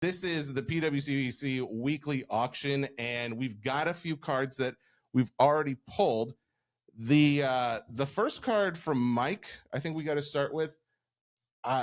This is the PWCC Weekly Auction, and we've got a few cards that we've already pulled. The first card from Mike, I think we got to start with.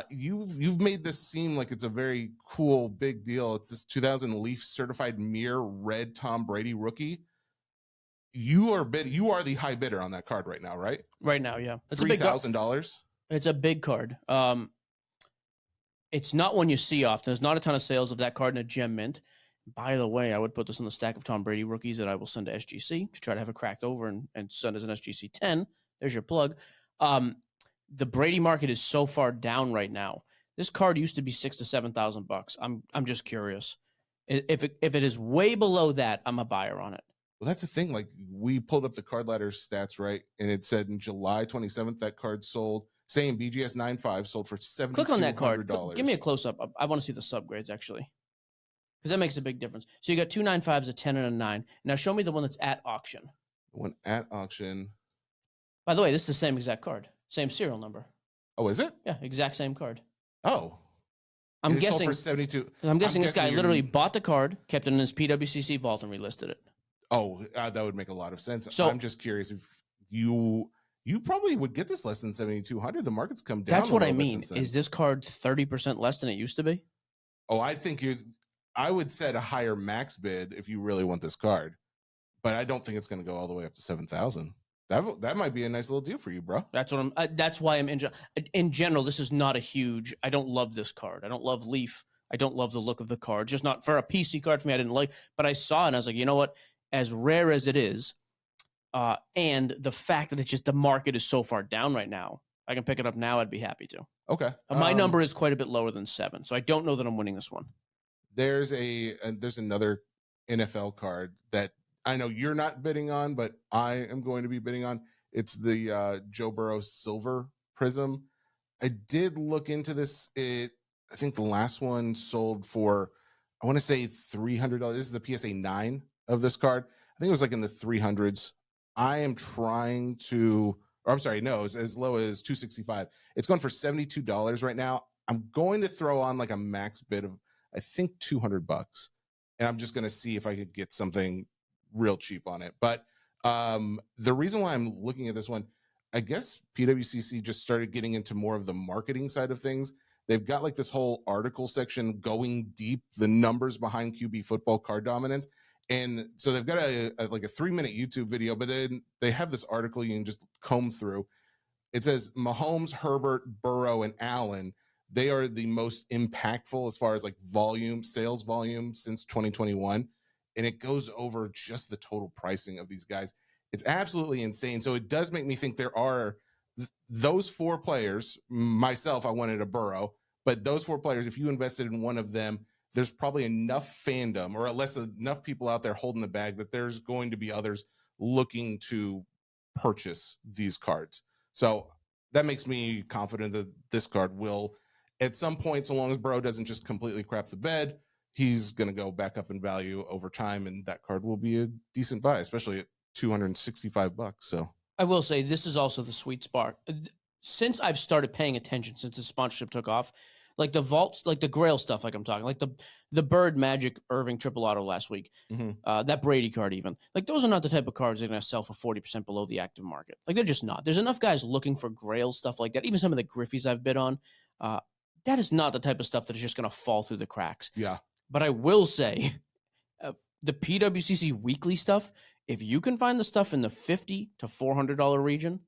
You've made this seem like it's a very cool, big deal. It's this 2000 Leafs certified mirror red Tom Brady rookie. You are the high bidder on that card right now, right? Right now, yeah. It's $3,000. It's a big card. It's not one you see often. There's not a ton of sales of that card in a gem mint. By the way, I would put this in the stack of Tom Brady rookies that I will send to SGC to try to have it cracked over and send as an SGC 10. There's your plug. The Brady market is so far down right now. This card used to be $6,000 to $7,000. I'm just curious. If it is way below that, I'm a buyer on it. Well, that's the thing. Like, we pulled up the Card Ladder stats, right? And it said in July 27th, that card sold. Same BGS 9.5 sold for $7,200. Click on that card. Give me a close-up. I want to see the subgrades, actually. Because that makes a big difference. So you got two 9.5s, a 10, and a 9. Now show me the one that's at auction. The one at auction. By the way, this is the same exact card. Same serial number. Oh, is it? Yeah, exact same card. Oh. I'm guessing for 72. I'm guessing this guy literally bought the card, kept it in his PWCC vault, and relisted it. Oh, that would make a lot of sense. So I'm just curious if you probably would get this less than 7,200. The market's come down. That's what I mean. Is this card 30% less than it used to be? Oh, I would set a higher max bid if you really want this card, but I don't think it's going to go all the way up to 7,000. That might be a nice little deal for you, bro. That's what that's why I'm in general. This is not a huge. I don't love this card. I don't love Leaf. I don't love the look of the card. Just not for a PC card for me. I didn't like, but I saw it and I was like, you know what? As rare as it is, and the fact that it's just the market is so far down right now, I can pick it up now. I'd be happy to. Okay. My number is quite a bit lower than 7, so I don't know that I'm winning this one. There's another NFL card that I know you're not bidding on, but I am going to be bidding on. It's the Joe Burrow Silver Prism. I did look into this. I think the last one sold for, I want to say $300. This is the PSA 9 of this card. I think it was like in the 300s. I am trying to, or I'm sorry, no, it's as low as $265. It's going for $72 right now. I'm going to throw on like a max bid of, I think, $200, and I'm just going to see if I could get something real cheap on it. But the reason why I'm looking at this one, I guess PWCC just started getting into more of the marketing side of things. They've got like this whole article section going deep, the numbers behind QB football card dominance. And so they've got a 3-minute YouTube video, but then they have this article you can just comb through. It says Mahomes, Herbert, Burrow, and Allen, they are the most impactful as far as like sales volume since 2021. And it goes over just the total pricing of these guys. It's absolutely insane. So it does make me think there are those 4 players. Myself, I wanted a Burrow, but those 4 players, if you invested in one of them, there's probably enough fandom or at least enough people out there holding the bag that there's going to be others looking to purchase these cards. So that makes me confident that this card will, at some point, so long as Burrow doesn't just completely crap the bed, he's going to go back up in value over time, and that card will be a decent buy, especially at $265. So I will say this is also the sweet spot. Since I've started paying attention, since the sponsorship took off, like the vaults, like the Grail stuff, like I'm talking, like the Bird Magic Irving triple auto last week, that Brady card even, like those are not the type of cards that are going to sell for 40% below the active market. Like they're just not. There's enough guys looking for Grail stuff like that. Even some of the Griffies I've bid on, that is not the type of stuff that is just going to fall through the cracks. Yeah. But I will say, the PWCC weekly stuff, if you can find the stuff in the $50 to $400 region,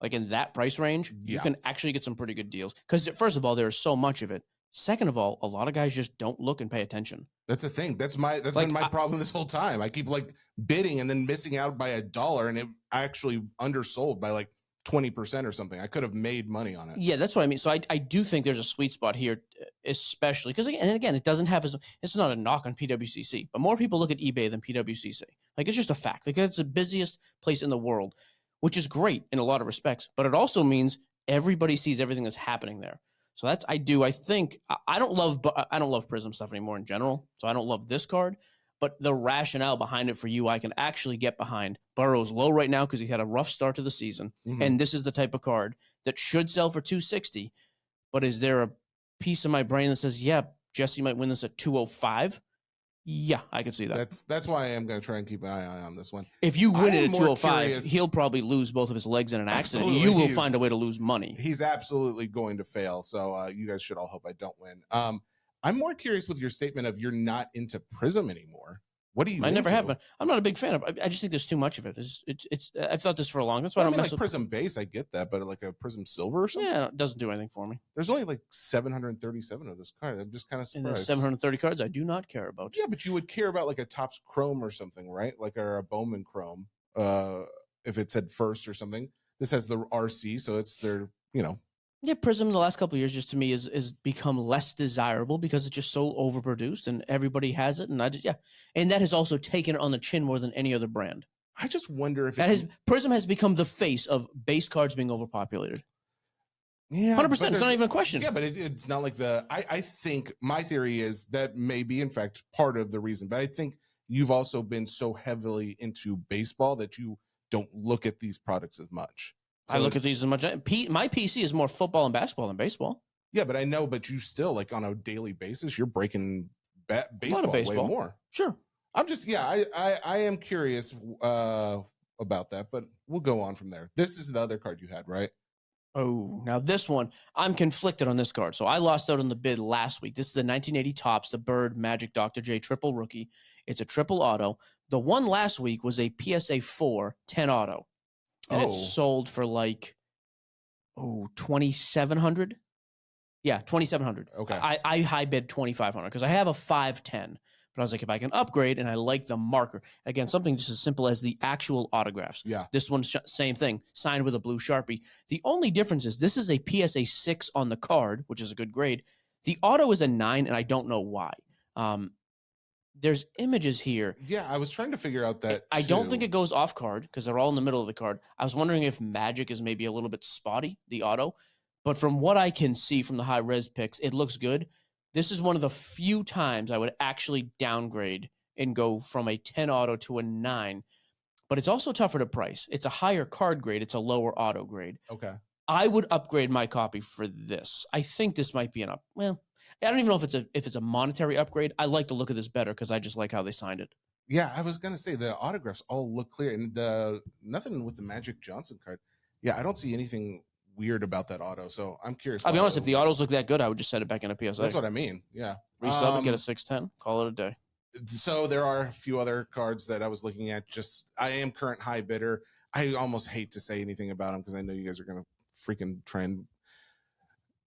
like in that price range, you can actually get some pretty good deals. Because first of all, there's so much of it. Second of all, a lot of guys just don't look and pay attention. That's the thing. That's been my problem this whole time. I keep like bidding and then missing out by $1, and it actually undersold by like 20% or something. I could have made money on it. Yeah, that's what I mean. So I do think there's a sweet spot here, especially because, and again, it doesn't have it's not a knock on PWCC, but more people look at eBay than PWCC. Like it's just a fact. Like it's the busiest place in the world, which is great in a lot of respects, but it also means everybody sees everything that's happening there. So that's, I think I don't love Prism stuff anymore in general. So I don't love this card, but the rationale behind it for you, I can actually get behind. Burrow's low right now because he had a rough start to the season. And this is the type of card that should sell for $260. But is there a piece of my brain that says, yeah, Jesse might win this at 205. Yeah, I could see that. That's why I am going to try and keep an eye on this one. If you win I it am at more 205, curious- he'll probably lose both of his legs in an accident. Absolutely, You will he's- find a way to lose money. He's absolutely going to fail. So you guys should all hope I don't win. I'm more curious with your statement of you're not into Prism anymore. What do you? I never into? have been. I'm not a big fan of it. I just think there's too much of it. It's I've thought this for a long time. That's why Well, I I don't mean, mess like with Prism base, I get that, but like a Prism Silver or something. Yeah, it doesn't do anything for me. There's only like 737 of this card. I'm just kind of And there's surprised. 730 cards I do not care about. Yeah, but you would care about like a Topps Chrome or something, right? Like a Bowman Chrome. If it said first or something. This has the RC, so it's their, Yeah, Prism the last couple of years just to me is become less desirable because it's just so overproduced and everybody has it. And and that has also taken it on the chin more than any other brand. I just wonder if Prism has become the face of base cards being overpopulated. Yeah, 100%. It's not even a question. Yeah, but it's not like I think my theory is that may be in fact part of the reason. But I think you've also been so heavily into baseball that you don't look at these products as much. I look at these as much. My PC is more football and basketball than baseball. Yeah, but I know, but you still like on a daily basis, you're breaking baseball way more. Sure. I'm just, I am curious about that, but we'll go on from there. This is the other card you had, right? Oh, now this one, I'm conflicted on this card. So I lost out on the bid last week. This is the 1980 Topps, the Bird Magic Dr. J triple rookie. It's a triple auto. The one last week was a PSA 4 10 auto. And it sold for like, $2,700. Yeah, $2,700. Okay. I high bid $2,500 because I have a 510. But I was like, if I can upgrade and I like the marker, again, something just as simple as the actual autographs. Yeah. This one's same thing, signed with a blue Sharpie. The only difference is this is a PSA 6 on the card, which is a good grade. The auto is a 9, and I don't know why. There's images here. Yeah, I was trying to figure out that. I don't think it goes off card because they're all in the middle of the card. I was wondering if Magic is maybe a little bit spotty, the auto. But from what I can see from the high res pics, it looks good. This is one of the few times I would actually downgrade and go from a 10 auto to a 9. But it's also tougher to price. It's a higher card grade. It's a lower auto grade. Okay. I would upgrade my copy for this. I think this might be an well, I don't even know if it's a monetary upgrade. I like the look of this better because I just like how they signed it. Yeah, I was gonna say the autographs all look clear, and nothing with the Magic Johnson card. Yeah, I don't see anything weird about that auto. So I'm curious. I'll be honest, if the autos look that good, I would just set it back in a PSA. That's what I mean. Yeah. Resub and get a 610. Call it a day. So there are a few other cards that I was looking at. I am current high bidder. I almost hate to say anything about them because I know you guys are gonna freaking try and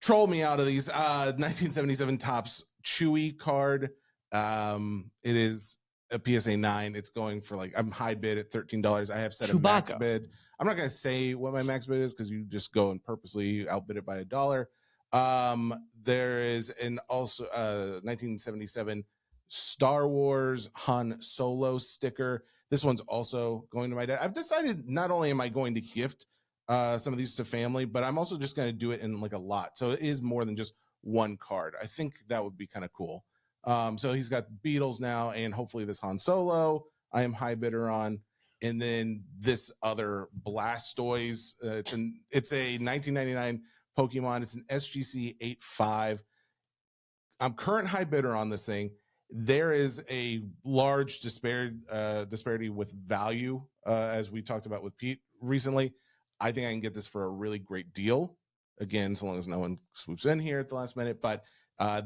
troll me out of these. 1977 Topps Chewy card. It is a PSA 9. It's going for I'm high bid at $13. I have set a max bid. I'm not going to say what my max bid is because you just go and purposely outbid it by $1. There is an also 1977 Star Wars Han Solo sticker. This one's also going to my dad. I've decided not only am I going to gift some of these to family, but I'm also just going to do it in a lot. So it is more than just one card. I think that would be kind of cool. So he's got Beatles now, and hopefully this Han Solo I am high bidder on. And then this other Blastoise, it's a 1999 Pokemon. It's an SGC 85. I'm current high bidder on this thing. There is a large disparity with value, as we talked about with Pete recently. I think I can get this for a really great deal. Again, so long as no one swoops in here at the last minute. But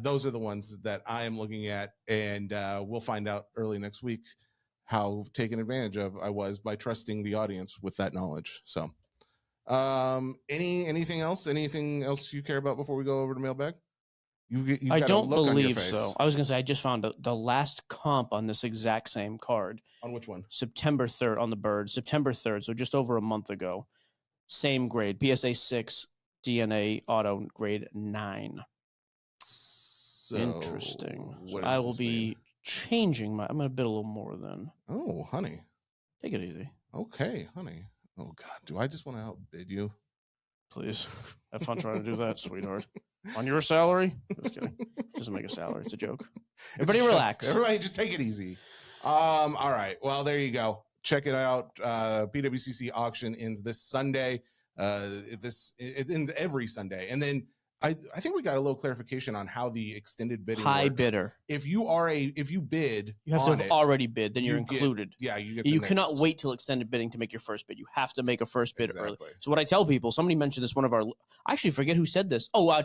those are the ones that I am looking at, and we'll find out early next week how taken advantage of I was by trusting the audience with that knowledge. So, anything else you care about before we go over to mailbag? I don't believe so. I was going to say, I just found the last comp on this exact same card. On which one? September 3rd on the Bird. September 3rd, so just over a month ago. Same grade, PSA 6, DNA auto grade 9. So, interesting. So I will be changing I'm going to bid a little more then. Oh, honey. Take it easy. Okay, honey. Oh, God. Do I just want to outbid you? Please. Have fun trying to do that, sweetheart. On your salary? Just kidding. Doesn't make a salary. It's a joke. Everybody relax. Everybody just take it easy. All right. Well, there you go. Check it out. PWCC auction ends this Sunday. It ends every Sunday. And then I think we got a little clarification on how the extended bidding High works. bidder. If you bid, You have to on have it, already bid, then you're you get- included. Yeah, you get. You the cannot next- wait till extended bidding to make your first bid. You have to make a first bid early. Exactly. So what I tell people, somebody mentioned this, I actually forget who said this. Oh,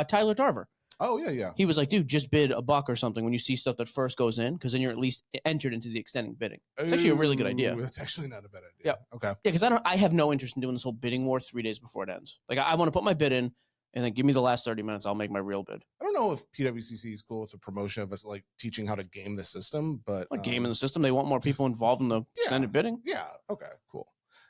Tyler Tarver. Oh yeah. He was like, dude, just bid $1 or something when you see stuff that first goes in, because then you're at least entered into the extending bidding. It's actually a really good idea. Ooh, That's actually not a bad idea. Yeah. Okay. Yeah, because I have no interest in doing this whole bidding war 3 days before it ends. Like I want to put my bid in, and then give me the last 30 minutes. I'll make my real bid. I don't know if PWCC is cool with the promotion of us like teaching how to game the system, but Like game in the system, they want more people involved in the extended bidding. Yeah. Okay. Cool.